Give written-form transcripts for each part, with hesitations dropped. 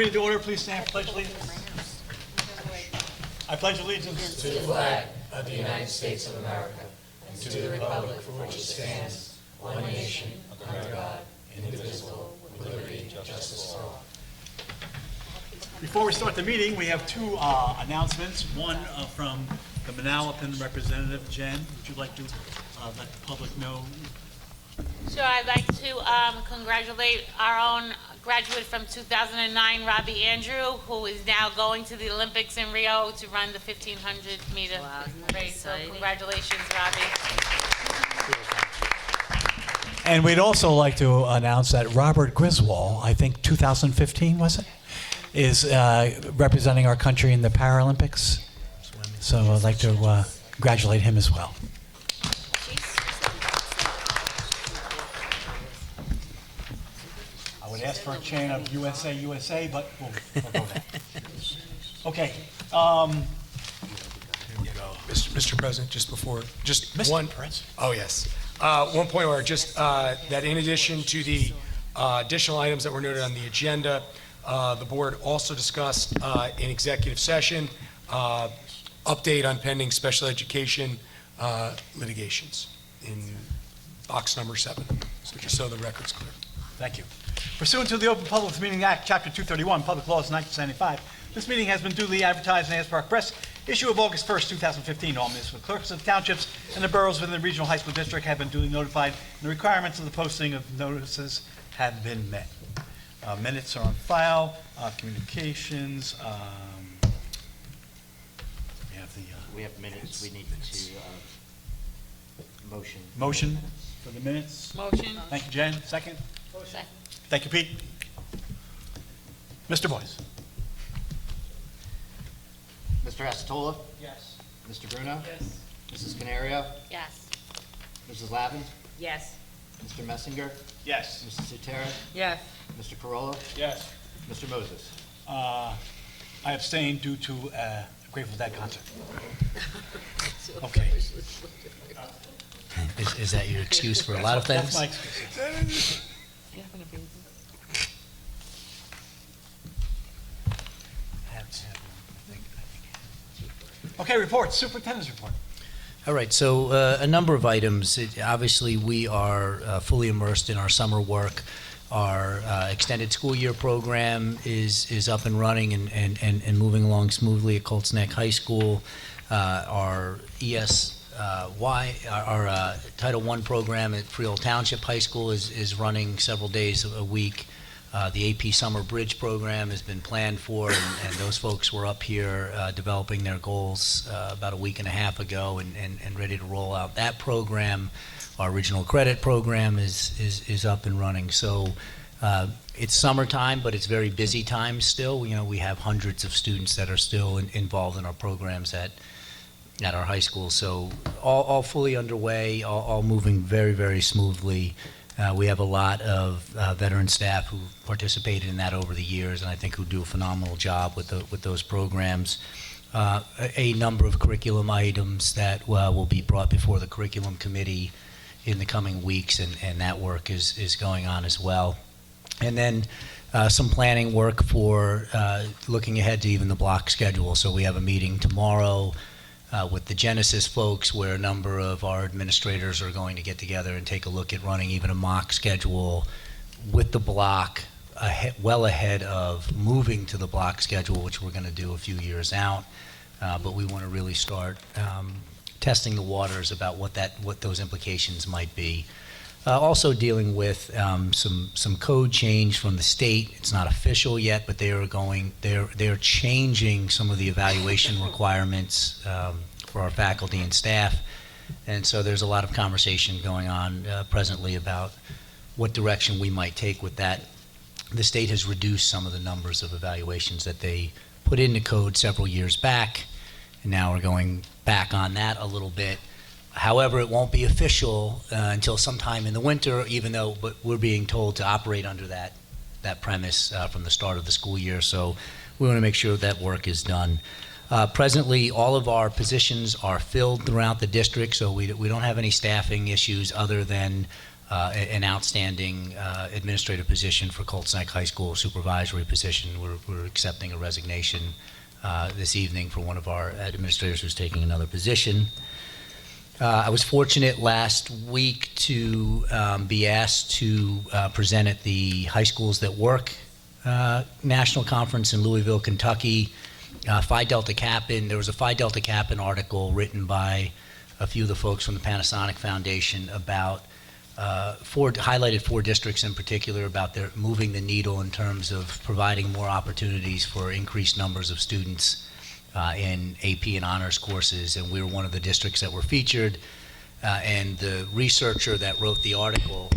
reading to order. Please stand for pledge allegiance. I pledge allegiance to the flag of the United States of America and to the republic for which it stands, one nation, under God, indivisible, with liberty and justice for all. Before we start the meeting, we have two announcements. One from the Manalapan representative. Jen, would you like to let the public know? Sure, I'd like to congratulate our own graduate from 2009, Robbie Andrew, who is now going to the Olympics in Rio to run the 1,500-meter race. So congratulations, Robbie. And we'd also like to announce that Robert Griswold, I think 2015 was it, is representing our country in the Paralympics. So I'd like to congratulate him as well. I would ask for a chain of USA, USA, but we'll go there. Okay. Mr. President, just before, just Mr. one. President. Oh, yes. One point where just that in addition to the additional items that were noted on the agenda, the board also discussed in executive session update on pending special education litigations in box number 7. So just so the record's clear. Thank you. Pursuant to the Open Public Meeting Act, Chapter 231, Public Laws 1975, this meeting has been duly advertised in the Aspark Press. Issue of August 1st, 2015. All municipal clerks of the townships and the boroughs within the regional high school district have been duly notified, and the requirements of the posting of notices have been met. Minutes are on file. Communications. We have minutes. We need to Motion for the minutes. Motion. Thank you, Jen. Second. Second. Thank you, Pete. Mr. Boyce. Mr. Asatola? Yes. Mr. Bruno? Yes. Mrs. Canario? Yes. Mrs. Lavin? Yes. Mr. Messinger? Yes. Mrs. Sutera? Yes. Mr. Corolla? Yes. Mr. Moses? I abstain due to a Grateful Dead concert. Okay. Is that your excuse for a lot of things? That's my excuse. Okay, reports. Superintendent's report. All right, so a number of items. Obviously, we are fully immersed in our summer work. Our extended school year program is up and running and moving along smoothly at Colts Neck High School. Our our Title I program at Freehold Township High School is running several days a week. The AP Summer Bridge program has been planned for, and those folks were up here developing their goals about a week and a half ago and ready to roll out that program. Our Regional Credit program is up and running. So it's summertime, but it's very busy time still. You know, we have hundreds of students that are still involved in our programs at our high school. So all fully underway, all moving very, very smoothly. We have a lot of veteran staff who participated in that over the years, and I think who do a phenomenal job with those programs. A number of curriculum items that will be brought before the curriculum committee in the coming weeks, and that work is going on as well. And then some planning work for looking ahead to even the block schedule. So we have a meeting tomorrow with the Genesis folks, where a number of our administrators are going to get together and take a look at running even a mock schedule with the block well ahead of moving to the block schedule, which we're going to do a few years out. But we want to really start testing the waters about what those implications might be. Also dealing with some code change from the state. It's not official yet, but they're changing some of the evaluation requirements for our faculty and staff. And so there's a lot of conversation going on presently about what direction we might take with that. The state has reduced some of the numbers of evaluations that they put into code several years back, and now we're going back on that a little bit. However, it won't be official until sometime in the winter, but we're being told to operate under that premise from the start of the school year. So we want to make sure that work is done. Presently, all of our positions are filled throughout the district, so we don't have any staffing issues other than an outstanding administrative position for Colts Neck High School, supervisory position. We're accepting a resignation this evening for one of our administrators who's taking another position. I was fortunate last week to be asked to present at the High Schools That Work National Conference in Louisville, Kentucky. Phi Delta Kappan, there was a Phi Delta Kappan article written by a few of the folks from the Panasonic Foundation about highlighted 4 districts in particular about their moving the needle in terms of providing more opportunities for increased numbers of students in AP and honors courses, and we were one of the districts that were featured. And the researcher that wrote the article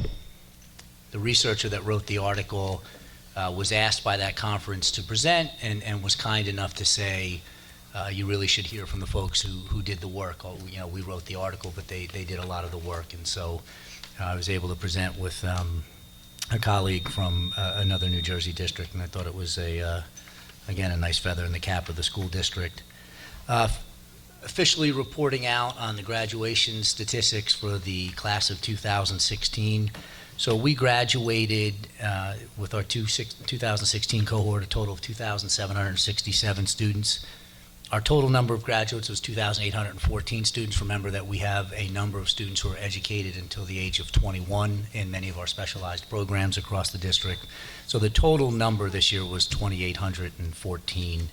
was asked by that conference to present, and was kind enough to say, you really should hear from the folks who did the work. We wrote the article, but they did a lot of the work, and so I was able to present with a colleague from another New Jersey district, and I thought it was again, a nice feather in the cap of the school district. Officially reporting out on the graduation statistics for the class of 2016. So we graduated with our 2016 cohort, a total of 2,767 students. Our total number of graduates was 2,814 students. Remember that we have a number of students who are educated until the age of 21 in many of our specialized programs across the district. So the total number this year was 2,814.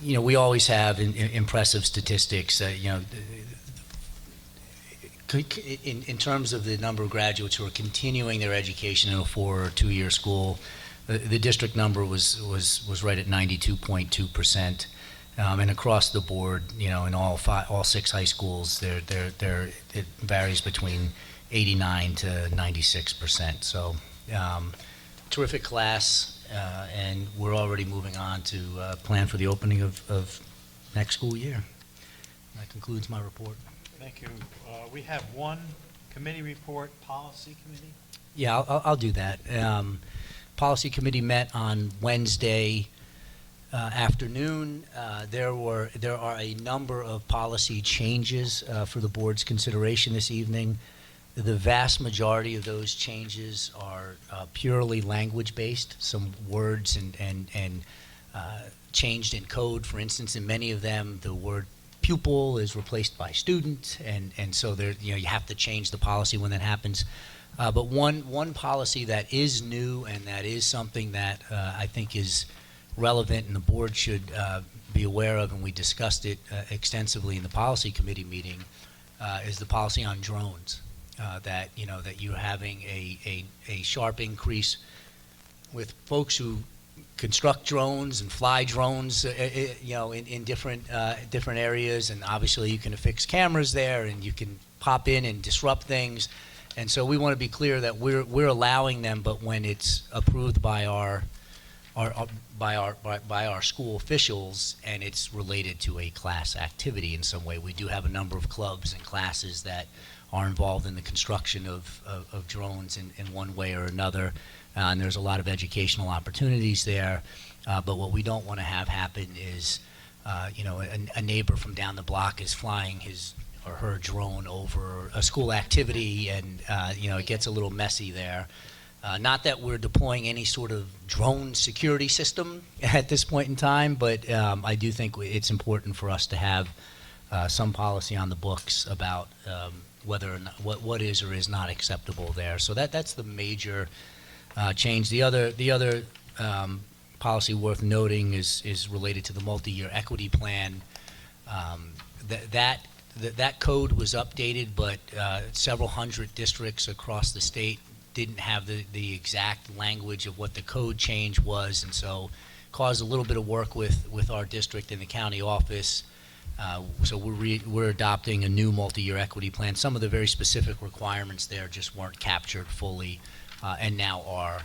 We always have impressive statistics. In terms of the number of graduates who are continuing their education in a 4 or 2 year school, the district number was right at 92.2%, and across the board, in all 6 high schools, it varies between 89 to 96%. So, terrific class, and we're already moving on to plan for the opening of next school year. That concludes my report. Thank you. We have one committee report, policy committee. Yeah, I'll do that. Policy committee met on Wednesday afternoon. There are a number of policy changes for the board's consideration this evening. The vast majority of those changes are purely language-based. Some words and changed in code. For instance, in many of them, the word pupil is replaced by student, and so there, you have to change the policy when that happens. But one policy that is new and that is something that I think is relevant and the board should be aware of, and we discussed it extensively in the policy committee meeting, is the policy on drones. That you're having a sharp increase with folks who construct drones and fly drones, in different areas, and obviously you can affix cameras there and you can pop in and disrupt things. And so we want to be clear that we're allowing them, but when it's approved by our school officials and it's related to a class activity in some way. We do have a number of clubs and classes that are involved in the construction of drones in one way or another, and there's a lot of educational opportunities there. But what we don't want to have happen is, a neighbor from down the block is flying his or her drone over a school activity, and it gets a little messy there. Not that we're deploying any sort of drone security system at this point in time, but I do think it's important for us to have some policy on the books about whether or not, what is or is not acceptable there. So that's the major change. The other policy worth noting is related to the multi-year equity plan. That code was updated, but several hundred districts across the state didn't have the exact language of what the code change was, and so caused a little bit of work with our district in the county office. So we're adopting a new multi-year equity plan. Some of the very specific requirements there just weren't captured fully, and now are.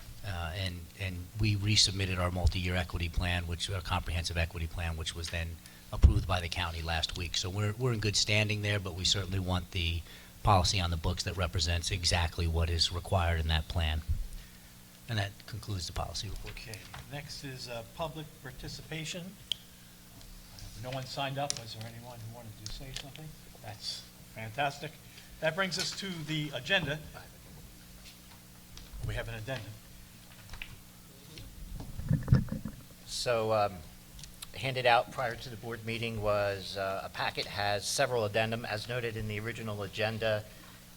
And we resubmitted our multi-year equity plan, our comprehensive equity plan, which was then approved by the county last week. So we're in good standing there, but we certainly want the policy on the books that represents exactly what is required in that plan. And that concludes the policy report. Okay, next is public participation. No one signed up. Was there anyone who wanted to say something? That's fantastic. That brings us to the agenda. We have an addendum. So, handed out prior to the board meeting was a packet, has several addendum, as noted in the original agenda,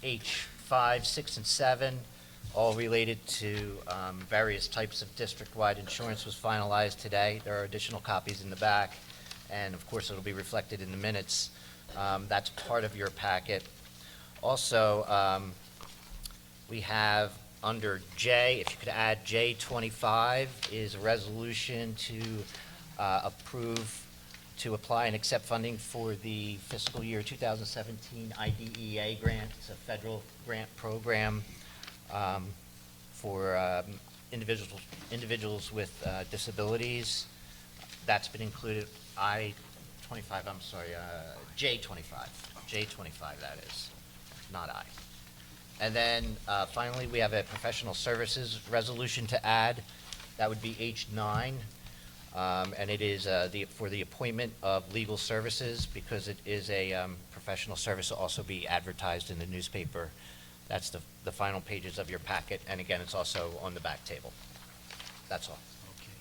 H5, 6, and 7, all related to various types of district-wide insurance was finalized today. There are additional copies in the back, and of course, it'll be reflected in the minutes. That's part of your packet. Also, we have under J, if you could add J25, is a resolution to approve to apply and accept funding for the fiscal year 2017 IDEA grant. It's a federal grant program for individuals with disabilities. That's been included, J25, that is, not I. And then finally, we have a professional services resolution to add. That would be H9. And it is for the appointment of legal services, because it is a professional service to also be advertised in the newspaper. That's the final pages of your packet, and again, it's also on the back table. That's all. Okay.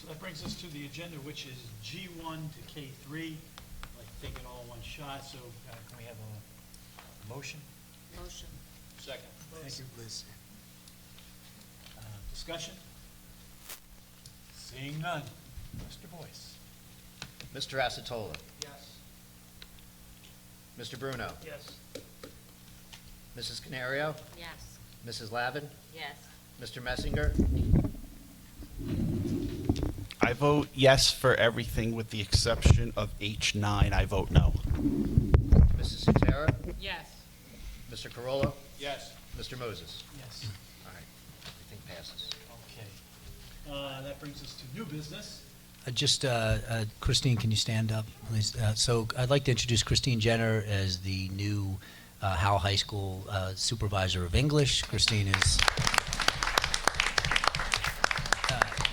So that brings us to the agenda, which is G1 to K3. I'd like to take it all in one shot, so can we have a motion? Motion. Second. Thank you, Liz. Discussion? Seeing none. Mr. Boyce? Mr. Acetola? Yes. Mr. Bruno? Yes. Mrs. Canario? Yes. Mrs. Lavin? Yes. Mr. Messinger? I vote yes for everything with the exception of H9. I vote no. Mrs. Sotera? Yes. Mr. Corolla? Yes. Mr. Moses? Yes. All right, everything passes. Okay. That brings us to new business. Christine, can you stand up, please? So I'd like to introduce Christine Jenner as the new Howell High School Supervisor of English. Christine is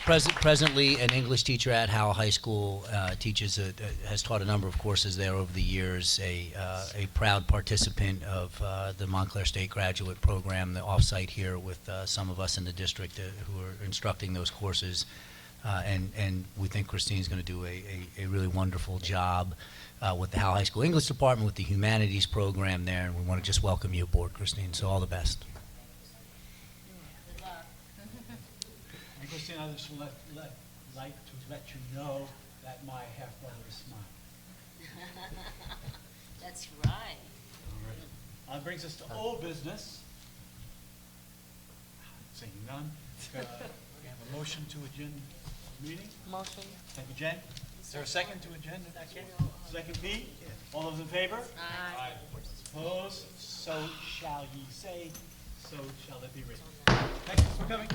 presently an English teacher at Howell High School, has taught a number of courses there over the years, a proud participant of the Montclair State Graduate Program, the offsite here with some of us in the district who are instructing those courses. And we think Christine's going to do a really wonderful job with the Howell High School English Department, with the Humanities program there, and we want to just welcome you aboard, Christine. So all the best. Good luck. And Christine, I just like to let you know that my half-brother is smart. That's right. That brings us to old business. Seeing none. We have a motion to adjourn the meeting. Motion. Thank you, Jen. Is there a second to adjourn? Second, Pete? All those in favor? Aye. Opposed? So shall ye say, so shall it be written. Thank you for coming.